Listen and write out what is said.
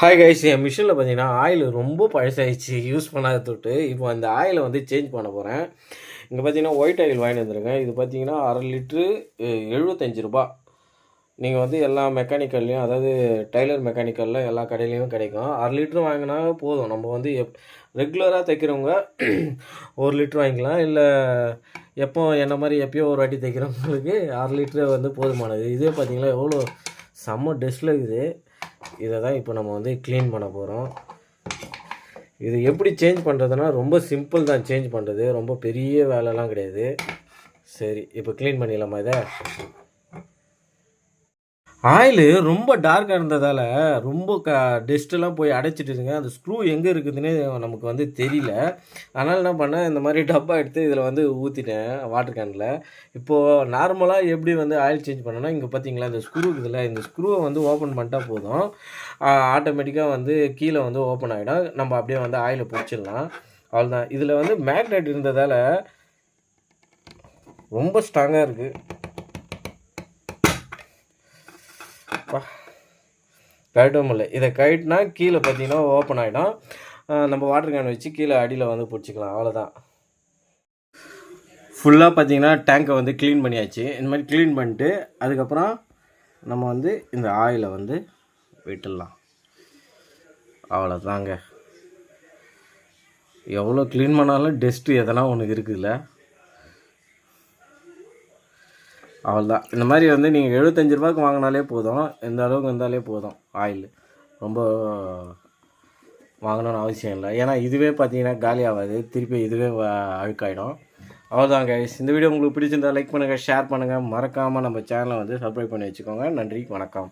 Hi guys, என் மிஷினில் பார்த்தீங்கன்னா oil ரொம்ப பழசாயிடுச்சு. யூஸ் பண்ணாத தொட்டு இப்போ அந்த ஆயிலை வந்து சேஞ்ச் பண்ண போகிறேன். இங்கே பார்த்தீங்கன்னா ஒயிட் ஆயில் வாங்கிட்டு வந்துருங்க. இது பார்த்தீங்கன்னா 1/2 லிட்ரு 75 ரூபா. நீங்கள் வந்து எல்லா மெக்கானிக்கல்லையும், அதாவது டைலர் மெக்கானிக்கலில் எல்லா கடையிலையும் கிடைக்கும். 1/2 லிட்ரு வாங்கினா போதும். நம்ம வந்து ரெகுலராக தைக்கிறவங்க 1 லிட்ரு வாங்கிக்கலாம். இல்லை என்ன மாதிரி எப்பயோ ஒரு வாட்டி தைக்கிறவங்களுக்கு 1/2 லிட்ரு வந்து போதுமானது. இதே பார்த்தீங்கன்னா எவ்வளோ செம்ம டஸ்ட்டில் இருக்குது. இதை தான் இப்போ நம்ம வந்து க்ளீன் பண்ண போகிறோம். இது எப்படி சேஞ்ச் பண்ணுறதுனா ரொம்ப சிம்பிள் தான். சேஞ்ச் பண்ணுறது ரொம்ப பெரிய வேலைலாம் கிடையாது. சரி, இப்போ க்ளீன் பண்ணிடலாமா இதை? ஆயிலு ரொம்ப டார்க்காக இருந்ததால் ரொம்ப டஸ்ட்டெல்லாம் போய் அடைச்சிட்டுருங்க. அந்த ஸ்க்ரூ எங்கே இருக்குதுன்னே நமக்கு வந்து தெரியல. அதனால் என்ன பண்ணேன், இந்த மாதிரி டப்பா எடுத்து இதில் வந்து ஊற்றிட்டேன் வாட்டர் கேனில். இப்போது நார்மலாக எப்படி வந்து ஆயில் சேஞ்ச் பண்ணேன்னா, இங்கே பார்த்தீங்களா இந்த ஸ்க்ரூ இருக்குதுல்ல, இந்த ஸ்க்ரூவை வந்து ஓப்பன் பண்ணிட்டா போதும். ஆட்டோமேட்டிக்காக வந்து கீழே வந்து ஓப்பன் ஆகிடும். நம்ம அப்படியே வந்து ஆயிலை பிடிச்சிடலாம். அவ்வளோதான். இதில் வந்து மேக்னெட் இருந்ததால் ரொம்ப ஸ்ட்ராங்காக இருக்குது. கழட்டவும் இல்லை. இதை கழட்டினா கீழே பார்த்தீங்கன்னா ஓப்பன் ஆகிடும். நம்ம வாட்டர் கேன் வச்சு கீழே அடியில் வந்து பிடிச்சிக்கலாம். அவ்வளோதான். ஃபுல்லாக பார்த்தீங்கன்னா டேங்கை வந்து க்ளீன் பண்ணியாச்சு. இந்த மாதிரி க்ளீன் பண்ணிட்டு அதுக்கப்புறம் நம்ம வந்து இந்த ஆயிலை வந்து விட்டுடலாம். அவ்வளோதாங்க. எவ்வளோ க்ளீன் பண்ணாலும் டஸ்ட்டு எதனா ஒன்று இருக்குதுல்ல. அவ்வளோதான். இந்த மாதிரி வந்து நீங்கள் 75 ரூபாய்க்கு வாங்கினாலே போதும். இந்த அளவுக்கு இருந்தாலே போதும். ஆயில் ரொம்ப வாங்கணும்னு அவசியம் இல்லை. ஏன்னா இதுவே பார்த்தீங்கன்னா காலி ஆகாது. திருப்பி இதுவே அழுக்காயிடும். அவ்வளோதான் கைஸ். இந்த வீடியோ உங்களுக்கு பிடிச்சிருந்தால் லைக் பண்ணுங்கள், ஷேர் பண்ணுங்கள். மறக்காமல் நம்ம சேனலை வந்து சப்ஸ்கிரைப் பண்ணி வச்சுக்கோங்க. நன்றி, வணக்கம்.